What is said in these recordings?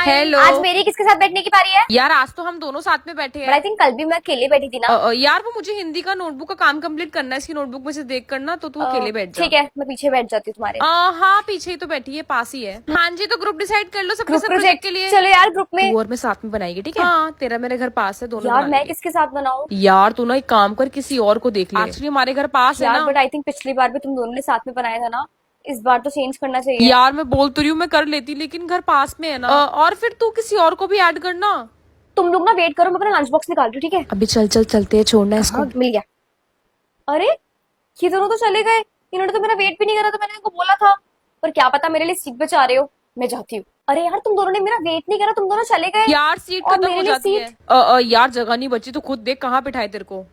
Hello. आज मेरी किसके साथ बैठने की बारी है? यार आज तो हम दोनों साथ में बैठे बट हैं। आई थिंक कल भी मैं अकेले बैठी थी ना। यार वो मुझे हिंदी का नोटबुक का काम कंप्लीट करना है, इसकी नोटबुक में से देख करना, तो तू अकेले बैठ जा। ठीक है, मैं पीछे बैठ जाती हूँ तुम्हारे। हाँ पीछे ही तो बैठी है, पास ही है। हाँ जी, तो ग्रुप डिसाइड कर लो सबके ग्रुप सब प्रोजेक्ट के लिए। चलो यार, ग्रुप में। तू और मैं साथ में बनाएगी, ठीक है? हाँ, तेरा मेरे घर पास है, दोनों यार बना मैं लेंगे। किसके साथ बनाऊँ? यार तू ना एक काम कर, किसी और को देख ले। एक्चुअली हमारे घर पास है यार ना। बट आई थिंक पिछली बार भी तुम दोनों ने साथ में बनाया था ना, इस बार तो चेंज करना चाहिए। यार मैं बोल तो रही हूँ मैं कर लेती, लेकिन घर पास में है ना। और फिर तू किसी और को भी ऐड करना। तुम लोग ना वेट करो, मैं अपना लंच बॉक्स निकाल रही हूँ, ठीक है? अभी चलते हैं, छोड़ना है इसको। हाँ, मिल गया। अरे ये दोनों तो चले गए, इन्होंने तो मेरा वेट भी नहीं करा, तो मैंने इनको बोला था। पर क्या पता मेरे लिए सीट बचा रहे हो, मैं जाती हूँ। अरे यार तुम दोनों ने मेरा वेट नहीं करा, तुम दोनों चले गए। यार सीट और खत्म मेरे हो लिए जाती सीट? है। यार जगह नहीं बची, तो खुद देख कहाँ बिठाए तेरे को।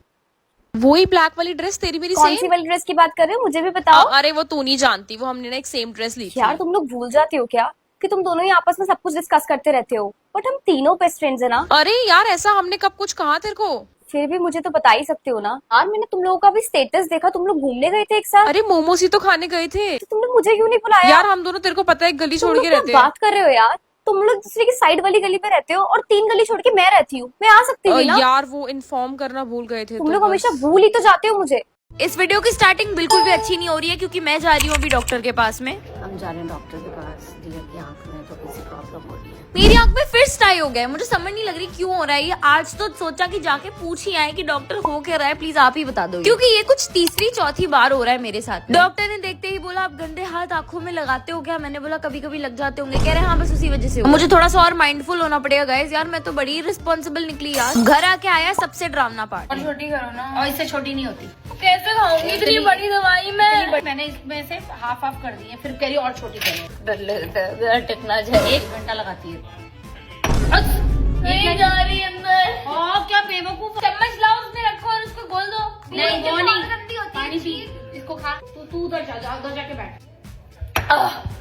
वही ब्लैक वाली ड्रेस तेरी मेरी कौन सेम। सी वाली ड्रेस की बात कर रहे हो, मुझे भी बताओ। अरे वो तू नहीं जानती, वो हमने ना एक सेम ड्रेस ली थी। यार तुम लोग भूल जाते हो क्या कि तुम दोनों ही आपस में सब कुछ डिस्कस करते रहते हो, बट हम तीनों बेस्ट फ्रेंड्स है ना। अरे यार ऐसा हमने कब कुछ कहा तेरे को? फिर भी मुझे तो बता ही सकते हो ना। यार मैंने तुम लोगों का भी स्टेटस देखा, तुम लोग घूमने गए थे एक साथ। अरे मोमोज ही तो खाने गए थे। तो तुम लोग मुझे क्यों नहीं बुलाया? यार हम दोनों, तेरे को पता है, एक गली तुम छोड़ लोग के क्या रहते हैं। बात कर रहे हो यार? तुम लोग दूसरे की साइड वाली गली में रहते हो और 3 गली छोड़ के मैं रहती हूँ, मैं आ सकती थी ना। यार वो इन्फॉर्म करना भूल गए थे। तुम तो लोग बस। हमेशा भूल ही तो जाते हो मुझे। इस वीडियो की स्टार्टिंग बिल्कुल भी अच्छी नहीं हो रही है क्योंकि मैं जा रही हूँ अभी डॉक्टर के पास में। हम जा रहे हैं डॉक्टर के पास। दिया की आंख में तो किसी प्रॉब्लम हो रही है। मेरी आंख में फिर स्टाई हो गया है, मुझे समझ नहीं लग रही क्यों हो रहा है ये। आज तो सोचा कि जाके पूछ ही आए कि डॉक्टर हो क्या रहा है, प्लीज आप ही बता दो, क्योंकि ये कुछ तीसरी चौथी बार हो रहा है मेरे साथ। डॉक्टर ने देखते ही बोला आप गंदे हाथ आंखों में लगाते हो क्या? मैंने बोला कभी कभी लग जाते होंगे। कह रहे हाँ बस उसी वजह से। मुझे थोड़ा सा और माइंडफुल होना पड़ेगा गाइस। यार मैं तो बड़ी रिस्पॉन्सिबल निकली यार। घर आके आया सबसे डरावना पार्ट। और छोटी करो ना, और इससे छोटी नहीं होती। कैसे खाऊंगी इतनी बड़ी दवाई मैं? मैंने इसमें से हाफ कर दी है, फिर कह रही और छोटी करो। डर लगता है, टेकना जाए 1 घंटा लगाती है। नहीं जा रही अंदर। और क्या बेवकूफ। चम्मच लाओ उसमें रखो और उसको गोल दो। नहीं वो नहीं, गंदी होती पानी है पी, इसको खा। तू उधर जा, उधर जाके बैठ।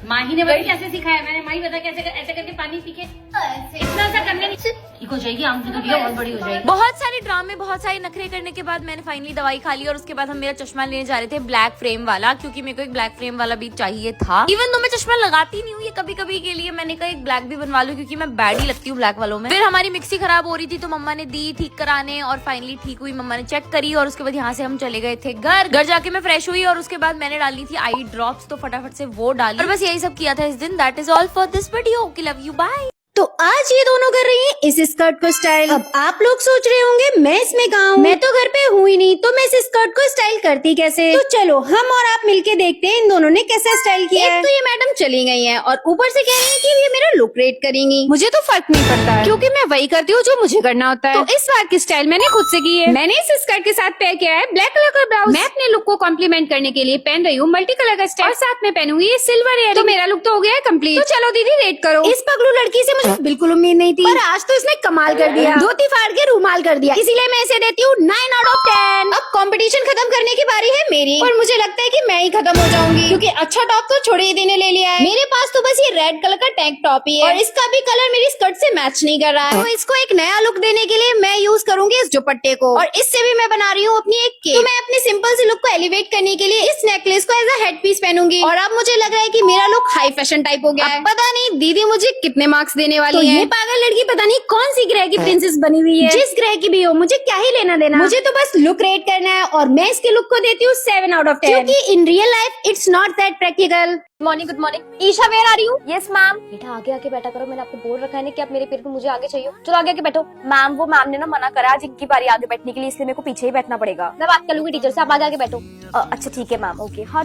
माही ने बताया कैसे सिखाया मैंने। माही बता कैसे ऐसे करके पानी पी के इतना सा करने ठीक हो जाएगी, आंख भी तो दिया बहुत बड़ी हो जाएगी। बहुत सारे ड्रामे, बहुत सारे नखरे करने के बाद मैंने फाइनली दवाई खा ली और उसके बाद हम मेरा चश्मा लेने जा रहे थे ब्लैक फ्रेम वाला, क्योंकि मेरे को एक ब्लैक फ्रेम वाला भी चाहिए था। इवन तो मैं चश्मा लगाती नहीं हूँ, ये कभी कभी के लिए मैंने कहा एक ब्लैक भी बनवा लूं क्योंकि मैं बैड ही लगती हूँ ब्लैक वालों में। फिर हमारी मिक्सी खराब हो रही थी तो मम्मा ने दी ठीक कराने और फाइनली ठीक हुई। मम्मा ने चेक करी और उसके बाद यहाँ से हम चले गए थे घर जाके मैं फ्रेश हुई और उसके बाद मैंने डाली थी आई ड्रॉप्स, तो फटाफट से वो डाली और बस यही सब किया था इस दिन। That is all for this video. Okay, love you, bye. तो आज ये दोनों कर रही हैं इस स्कर्ट को स्टाइल। अब आप लोग सोच रहे होंगे मैं इसमें कहाँ हूँ, मैं तो घर पे हुई नहीं, तो मैं इस स्कर्ट को स्टाइल करती कैसे? तो चलो हम और आप मिलके देखते हैं इन दोनों ने कैसे स्टाइल किया है। तो ये मैडम चली गई हैं और ऊपर से कह रही हैं कि ये मेरा लुक रेट करेंगी। मुझे तो फर्क नहीं पड़ता है क्योंकि मैं वही करती हूँ जो मुझे करना होता है। तो इस बार की स्टाइल मैंने खुद से की है। मैंने इस स्कर्ट के साथ पेयर किया है ब्लैक कलर का ब्लाउज। मैं अपने लुक को कॉम्प्लीमेंट करने के लिए पहन रही हूँ मल्टी कलर का स्टाइल और साथ में पहनूंगी ये सिल्वर इयररिंग। तो मेरा लुक तो हो गया है कम्प्लीट। तो चलो दीदी रेट करो। इस पगलू लड़की से मुझे बिल्कुल उम्मीद नहीं थी, पर आज तो इसने कमाल कर दिया। धोती फाड़ के रूमाल कर दिया, इसीलिए मैं इसे देती हूँ 9 आउट ऑफ 10। अब कंपटीशन खत्म करने की बारी है मेरी, और मुझे लगता है कि मैं ही खत्म हो जाऊंगी क्योंकि अच्छा टॉप तो छोड़े ही देने ले लिया है। मेरे पास तो बस ये रेड कलर का टैंक टॉप ही है और इसका भी कलर मेरी स्कर्ट से मैच नहीं कर रहा है। तो इसको एक नया लुक देने के लिए मैं यूज करूंगी इस दुपट्टे को, और इससे भी मैं बना रही हूँ अपनी एक केप। तो मैं अपने सिंपल से लुक को एलिवेट करने के लिए इस नेकलेस को एज अ हेड पीस पहनूंगी। और अब मुझे लग रहा है कि मेरा लुक हाई फैशन टाइप हो गया है। पता नहीं दीदी मुझे कितने मार्क्स देने वाली है। ये पागल लड़की पता नहीं कौन सी ग्रह की प्रिंसेस बनी हुई है। जिस ग्रह की भी हो मुझे क्या ही लेना देना, मुझे तो बस लुक रेट करना है और मैं इसके लुक को देती हूँ 7 आउट ऑफ 10 क्योंकि in real life it's not that practical. Morning, good morning. Isha where आ रही हूँ? Yes ma'am. बेटा आगे आके बैठा करो, मैंने आपको बोल रखा है ना कि आप मेरे पेड़ पे मुझे आगे चाहिए। चलो आगे आके बैठो। मैम वो मैम ने ना मना करा आज इनकी बारी आगे बैठने के लिए, इसलिए मेरे को पीछे ही बैठना पड़ेगा। मैं बात कर लूंगी टीचर से, आप आगे आके बैठो। अच्छा ठीक है मैम, ओके। हाँ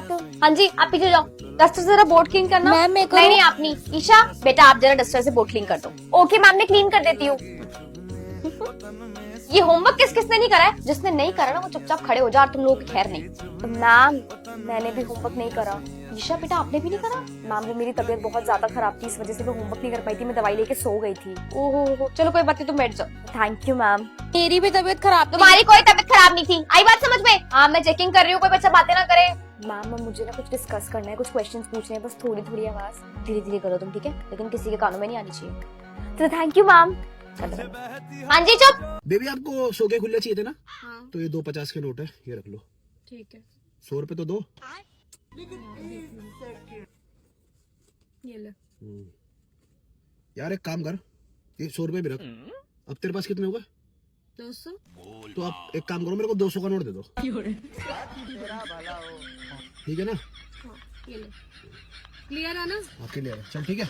जी आप पीछे जाओ। डस्टर से जरा बोर्ड क्लीन करना। मैम मेरे को नहीं आप नहीं। ईशा बेटा आप जरा डस्टर से बोर्ड क्लीन कर दो। ओके मैम, मैं क्लीन कर देती हूँ। ये होमवर्क किसने नहीं करा है? जिसने नहीं करा ना वो चुपचाप खड़े हो जा, और तुम लोगों की खैर नहीं। मैम मैंने भी होमवर्क नहीं करा। ईशा बेटा आपने भी नहीं करा? मैम वो मेरी तबीयत बहुत ज्यादा खराब थी, इस वजह से मैं होमवर्क नहीं कर पाई थी, मैं दवाई लेके सो गई थी। ओहो चलो कोई बात नहीं, तुम बैठ जाओ। Thank you ma'am. मेरी भी तबीयत खराब। तुम्हारी कोई तबीयत खराब नहीं थी, आई बात समझ में? हाँ मैं चेकिंग कर रही हूँ, कोई बच्चा बातें ना करे। मैम मुझे ना कुछ डिस्कस करना है, कुछ क्वेश्चंस पूछने हैं, बस थोड़ी थोड़ी आवाज धीरे धीरे करो तुम, ठीक है? लेकिन किसी के कानों में नहीं आनी चाहिए। तो थैंक यू मैम। हाँ जी चुप। बेबी आपको 100 के खुले चाहिए थे ना? हाँ। तो ये 250 के नोट है, ये रख लो। ठीक है। 100 रुपए तो दो। ये ले। यार एक काम कर, ये 100 रुपए भी रख। अब तेरे पास कितने हो गए? 200। तो आप एक काम करो, मेरे को 200 का नोट दे दो। ठीक है ना? क्लियर है ना? हाँ क्लियर है, चल ठीक है।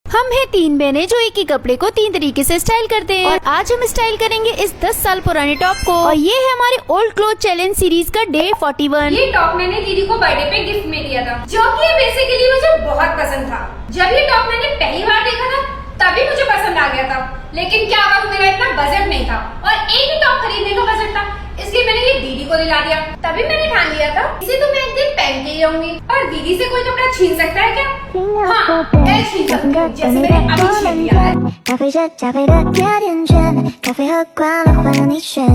हम हैं 3 बहनें जो एक ही कपड़े को 3 तरीके से स्टाइल करते हैं और आज हम स्टाइल करेंगे इस 10 साल पुराने टॉप को और ये है हमारे ओल्ड क्लोथ चैलेंज सीरीज का डे 41। ये टॉप मैंने दीदी को बर्थडे पे गिफ्ट में दिया था, जो कि बेसिकली मुझे बहुत पसंद था। जब ये टॉप मैंने पहली बार देखा था तभी मुझे पसंद आ गया था, लेकिन क्या करूं, मेरा इतना बजट नहीं था और एक ही टॉप खरीदने का बजट था, इसलिए मैंने ये दीदी को दिला दिया। तभी मैंने ठान लिया था इसे तो मैं एक दिन पहन के ही रहूंगी और दीदी से कोई कपड़ा छीन सकता है क्या? हाँ, मैं छीन सकती हूँ, जैसे मैंने अभी छीन लिया है। 咖啡是加菲的甜甜圈，咖啡和快乐换你选。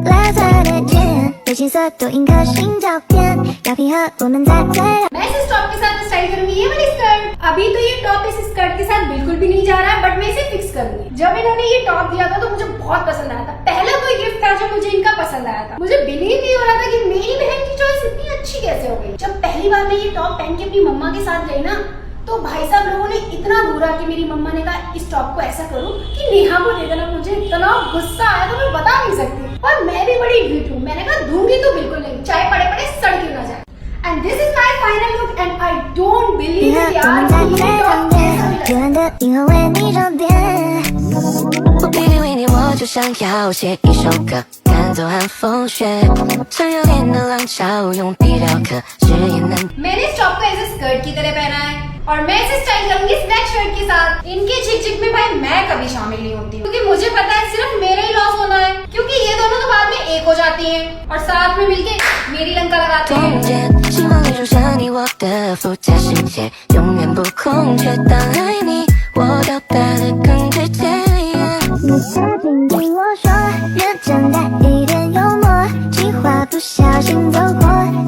蓝色的天，对青色多印颗心照片，要拼合我们在最。 मैं इस टॉप के साथ स्टाइल करूंगी ये वाली स्कर्ट। अभी तो ये टॉप इस स्कर्ट के साथ बिल्कुल भी नहीं जा रहा है, बट मैं इसे फिक्स करूंगी। जब इन्होंने ये टॉप दिया था तो मुझे बहुत पसंद आया था, पहला कोई गिफ्ट था जो मुझे इनका पसंद आया था। मुझे बिलीव नहीं हो रहा था कि मेरी बहन की चॉइस इतनी अच्छी कैसे हो गई। जब पहली बार मैं ये टॉप पहन के अपनी मम्मा के साथ गई ना, तो भाई साहब लोगों ने इतना घूरा कि मेरी मम्मा ने कहा इस टॉप को ऐसा करो कि नेहा को दे देना। मुझे इतना गुस्सा आया था मैं बता नहीं सकती, और मैं भी बड़ी ढीठ हूँ। मैंने कहा दूंगी तो बिल्कुल नहीं, चाहे पड़े पड़े सड़ क्यों ना जाए। And this is my final look and I don't believe 你 it 和 यार 我们在 ये 最 टॉप 旁 कैसा 边， लगा। 幽暗的银河为你装点。我偏偏为你，我就想要写一首歌，赶走寒风雪。趁热恋的浪潮，用笔雕刻誓言难。 मैंने इस टॉप को ऐसे स्कर्ट की तरह पहना है और मैं इसे स्टाइल करूंगी स्वेट शर्ट के साथ। इनके झिक झिक में भाई मैं कभी शामिल नहीं होती, क्योंकि मुझे पता है सिर्फ मेरा ही लॉस होना है, क्योंकि ये दोनों तो बाद में एक हो जाती हैं और साथ में मिलके मेरी लंका लगाते 中 हैं। 间，希望你住上你我的附加世界，永远不空缺。当爱你，我表达的更直接。你曾经对我说，人真带一点幽默，计划不小心走火，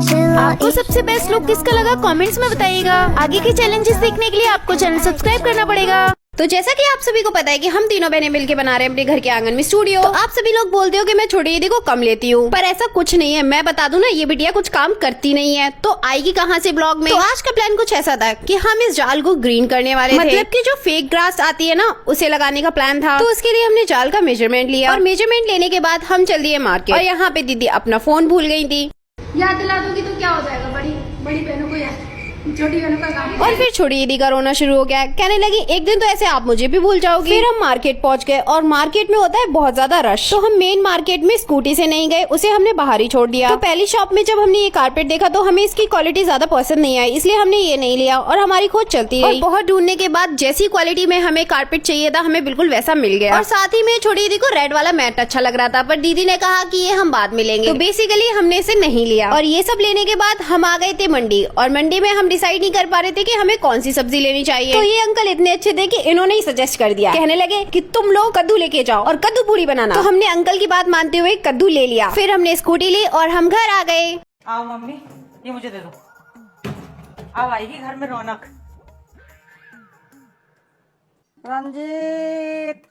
失落 आपको सबसे बेस्ट लुक किसका लगा कमेंट्स में बताइएगा। आगे के चैलेंजेस देखने के लिए आपको चैनल सब्सक्राइब करना पड़ेगा। तो जैसा कि आप सभी को पता है कि हम तीनों बहनें मिलके बना रहे हैं अपने घर के आंगन में स्टूडियो। तो आप सभी लोग बोलते हो कि मैं छोटी दीदी को कम लेती हूँ, पर ऐसा कुछ नहीं है। मैं बता दूं ना, ये बिटिया कुछ काम करती नहीं है, तो आएगी कहाँ से ब्लॉग में। तो आज का प्लान कुछ ऐसा था कि हम इस जाल को ग्रीन करने वाले थे, मतलब कि जो फेक ग्रास आती है ना उसे लगाने का प्लान था। तो उसके लिए हमने जाल का मेजरमेंट लिया और मेजरमेंट लेने के बाद हम चल दिए मार्केट। और यहाँ पे दीदी अपना फोन भूल गई थी। याद दिला दूंगी तो क्या हो जाएगा, बड़ी बहनों को याद, छोटी बहनों का काम। और फिर छोटी दीदी का रोना शुरू हो गया, कहने लगी एक दिन तो ऐसे आप मुझे भी भूल जाओगे। फिर हम मार्केट पहुंच गए और मार्केट में होता है बहुत ज्यादा रश, तो हम मेन मार्केट में स्कूटी से नहीं गए, उसे हमने बाहर ही छोड़ दिया। तो पहली शॉप में जब हमने ये कारपेट देखा तो हमें इसकी क्वालिटी ज्यादा पसंद नहीं आई, इसलिए हमने ये नहीं लिया और हमारी खोज चलती रही। और बहुत ढूंढने के बाद जैसी क्वालिटी में हमें कारपेट चाहिए था हमें बिल्कुल वैसा मिल गया। और साथ ही में छोटी दीदी को रेड वाला मैट अच्छा लग रहा था, पर दीदी ने कहा कि ये हम बाद में लेंगे, तो बेसिकली हमने इसे नहीं लिया। और ये सब लेने के बाद हम आ गए थे मंडी, और मंडी में हम डिसाइड नहीं कर पा रहे थे कि हमें कौन सी सब्जी लेनी चाहिए। तो ये अंकल इतने अच्छे थे कि इन्होंने ही सजेस्ट कर दिया, कहने लगे कि तुम लोग कद्दू लेके जाओ और कद्दू पूरी बनाना। तो हमने अंकल की बात मानते हुए कद्दू ले लिया। फिर हमने स्कूटी ली और हम घर आ गए। आओ मम्मी, ये मुझे दे दो। अब आएगी घर में रौनक। रंजीत,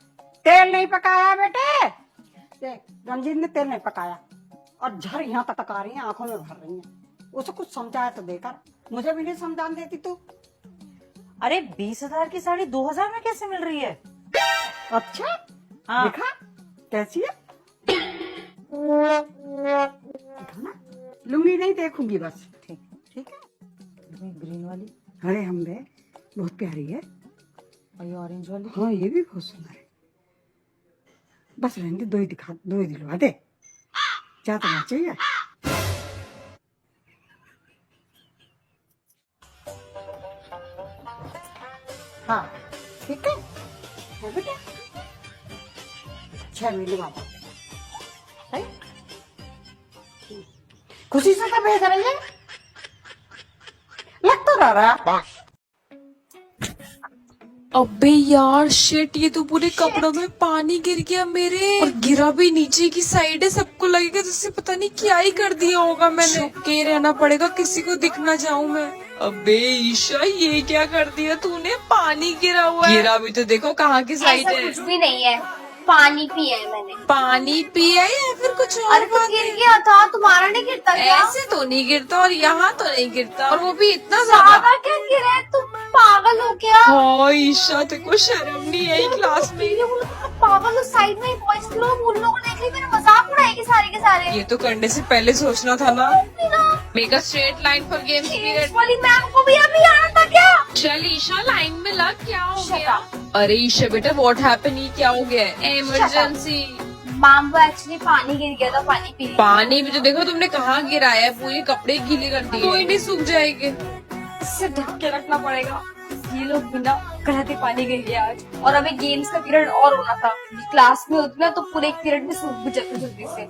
तेल नहीं पकाया बेटे। देख, रंजीत ने तेल नहीं पकाया और झर यहाँ तक आ रही है, आंखों में भर रही है। उसे कुछ समझाया तो देकर, मुझे भी नहीं समझाने देती तू। अरे 20,000 की साड़ी 2,000 में कैसे मिल रही है? अच्छा, हाँ। देखा कैसी है? देखा ना? लुंगी नहीं देखूंगी बस। ठीक ठीक है। ग्रीन वाली, अरे हम बे बहुत प्यारी है। और ये ऑरेंज वाली, हाँ ये भी बहुत सुंदर है। बस रहने दे, दो ही दिलवा दे, ज्यादा ना चाहिए। हाँ ठीक है बेटा, 6 मिली बाबा, सही खुशी से तो भेज रही है, लग तो रहा है। अबे यार शिट, ये तो पूरे कपड़ों में पानी गिर गया मेरे, और गिरा भी नीचे की साइड है। सबको लगेगा जैसे पता नहीं क्या ही कर दिया होगा मैंने। छुप के रहना पड़ेगा, किसी को दिख ना जाऊं मैं। अबे ईशा, ये क्या कर दिया तूने? पानी गिरा हुआ है। गिरा भी तो देखो कहाँ की साइड ऐसा है। कुछ भी नहीं है, पानी पिया है मैंने। पानी पिया या फिर कुछ और अरे तो बात गिर है? गया था, तुम्हारा नहीं गिरता क्या? ऐसे तो नहीं गिरता और यहाँ तो नहीं गिरता, और वो भी इतना ज्यादा। ज्यादा क्या गिरा है, तुम पागल हो क्या? हाँ ईशा, तेरे को शर्म नहीं आई क्लास में? ये बोलो तुम पागल हो, साइड में बॉयज लोग उन लोगों ने देख लिया, मेरा मजाक उड़ाएगी सारे के सारे। ये तो करने से पहले सोचना था ना। Make a straight line for games period. वाली मैम को भी अभी आना था क्या? चल ईशा लाइन में लग, क्या हो गया? अरे ईशा बेटा व्हाट हैपन, ये क्या हो गया? इमरजेंसी। मैम वो एक्चुअली पानी गिर गया था, पानी पी रही थी। पानी भी तो देखो तुमने कहाँ गिराया है, पूरे कपड़े गीले कर दिए। कोई नहीं सूख जाएंगे। इससे ढक के रखना पड़ेगा। ये लोग बिना गलती पानी गिर गया आज, और अभी गेम्स का पीरियड और होना था। क्लास में होती ना तो पूरे एक पीरियड में सूख भी जाते जल्दी से।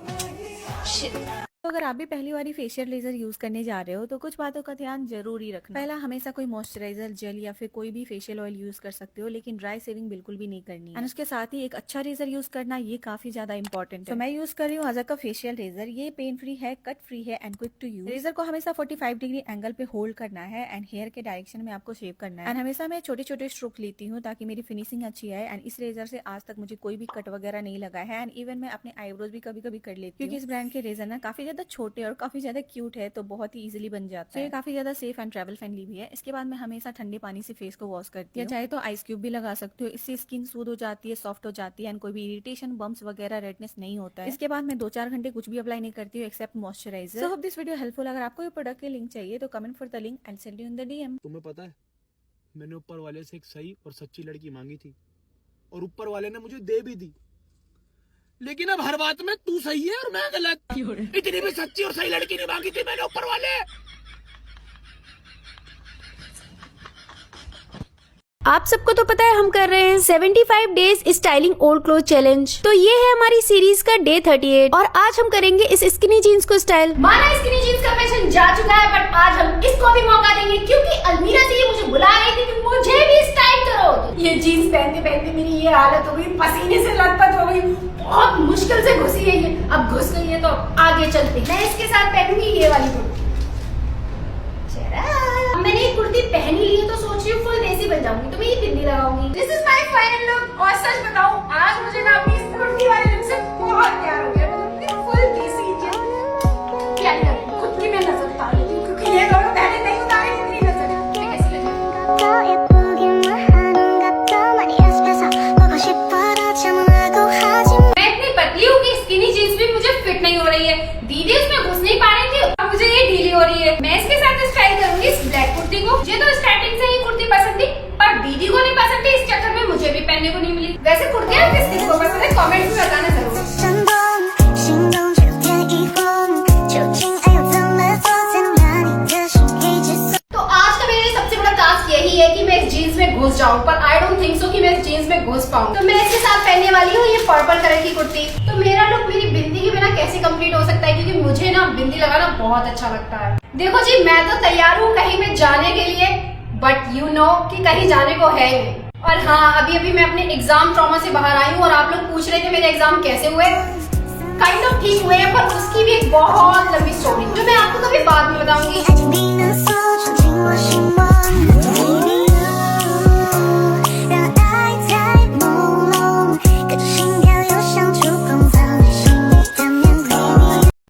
Shit. तो अगर आप भी पहली बार फेशियल लेजर यूज करने जा रहे हो तो कुछ बातों का ध्यान जरूर ही रखना। पहला, हमेशा कोई मॉइस्चराइजर, जेल या फिर कोई भी फेशियल ऑयल यूज कर सकते हो, लेकिन ड्राई शेविंग बिल्कुल भी नहीं करनी है। एंड उसके साथ ही एक अच्छा रेजर यूज करना, ये काफी ज्यादा इंपॉर्टेंट है। तो मैं यूज कर रही हूँ अज़ा का फेशियल रेजर। ये पेन फ्री है, कट फ्री है and quick to use. Razor को हमेशा 45 डिग्री एंगल पे होल्ड करना है एंड हेयर के डायरेक्शन में आपको शेव करना है। एंड हमेशा मैं छोटे छोटे स्ट्रोक लेती हूँ ताकि मेरी फिनिशिंग अच्छी आए। एंड इस रेजर से आज तक मुझे कोई भी कट वगैरह नहीं लगा है। एंड इवन मैं अपने आईब्रोज भी कभी कभी कर लेती हूँ, क्योंकि इस ब्रांड के रेजर ना काफी ज्यादा छोटे और काफी ज्यादा क्यूट है, तो बहुत ही इजीली बन जाता है। ये काफी ज्यादा सेफ एंड ट्रैवल फ्रेंडली भी है। इसके बाद मैं हमेशा ठंडे पानी से फेस को वॉश करती हूँ, चाहे तो आइस क्यूब भी लगा सकते हो। इससे स्किन स्मूथ हो जाती है, सॉफ्ट हो जाती है एंड कोई भी इरिटेशन, बम्स वगैरह, रेडनेस नहीं होता है। इसके बाद मैं 2-4 घंटे कुछ भी अप्लाई नहीं करती हूँ except moisturizer. So hope this video helpful. अगर आपको ये प्रोडक्ट के लिंक चाहिए तो comment for the link and send you in the DM. तुम्हें पता है मैंने ऊपर वाले से एक सही और सच्ची लड़की मांगी थी, और ऊपर वाले ने मुझे दे भी दी, लेकिन अब हर बात में तू सही है और मैं गलत। इतनी भी सच्ची और सही लड़की नहीं मांगी थी मैंने ऊपर वाले। आप सबको तो पता है हम कर रहे हैं 75 days styling old cloth challenge. तो ये है हमारी सीरीज का डे 38 और आज हम करेंगे इस स्किनी जीन्स को स्टाइल। माना स्किनी जीन्स का फैशन जा चुका है, बट आज हम इसको भी मौका देंगे, क्योंकि अलमीरा से ये मुझे बुला रही थी कि मुझे भी स्टाइल करो। ये जीन्स पहनते पहनते मेरी ये हालत हो गई, पसीने से लथपथ हो गई, बहुत मुश्किल से घुसी है ये। अब घुस गई है तो आगे चलते। मैं इसके साथ पहनूंगी ये वाली कुर्ती। मैंने ये कुर्ती पहनी ली है तो सोच रही हूँ फुल देसी बन जाऊंगी, तो मैं ये बिंदी लगाऊंगी। This is my final look. और सच बताऊं, आज मुझे ना अपनी इस कुर्ती वाले लुक से बहुत प्यार हो गया। फुल देसी क्या नहीं लगती, खुद की मैं नजर उतार लेती हूँ, क्योंकि ये दोनों पहले नहीं उतारे जितनी नजर है। मैं कैसी लगी? मैं इतनी पतली हूँ कि स्किनी जीन्स भी मुझे फिट नहीं हो रही है। दीदी उसमें घुस नहीं पा रही थी, अब मुझे ये ढीली हो रही है। मैं इसके साथ स्टाइल करूंगी इस ब्लैक कुर्ती को। मुझे तो स्टार्टिंग से ही कुर्ती पसंद थी, पर दीदी को नहीं पसंद थी, इस चक्कर में मुझे भी पहनने को नहीं मिली। वैसे कुर्तियाँ किस किस को पसंद है कमेंट में बताना जरूर। तो आज का मेरे लिए सबसे बड़ा टास्क यही है कि मैं इस जीन्स में घुस जाऊं, पर आई डोंट थिंक सो कि मैं इस जीन्स में घुस पाऊं। तो मैं इसके साथ पहनने वाली हूँ ये पर्पल कलर की कुर्ती। तो मेरा लुक मेरी बिंदी के बिना कैसे कंप्लीट हो सकता है, क्योंकि मुझे ना बिंदी लगाना बहुत अच्छा लगता है। देखो जी, मैं तो तैयार हूँ कहीं में जाने के लिए, बट यू नो कि कहीं जाने को है नहीं। और हाँ, अभी अभी मैं अपने एग्जाम ट्रॉमा से बाहर आई हूँ, और आप लोग पूछ रहे थे मेरे एग्जाम कैसे हुए। काइंड ऑफ ठीक हुए हैं, पर उसकी भी एक बहुत लंबी स्टोरी जो मैं आपको कभी बाद में बताऊंगी।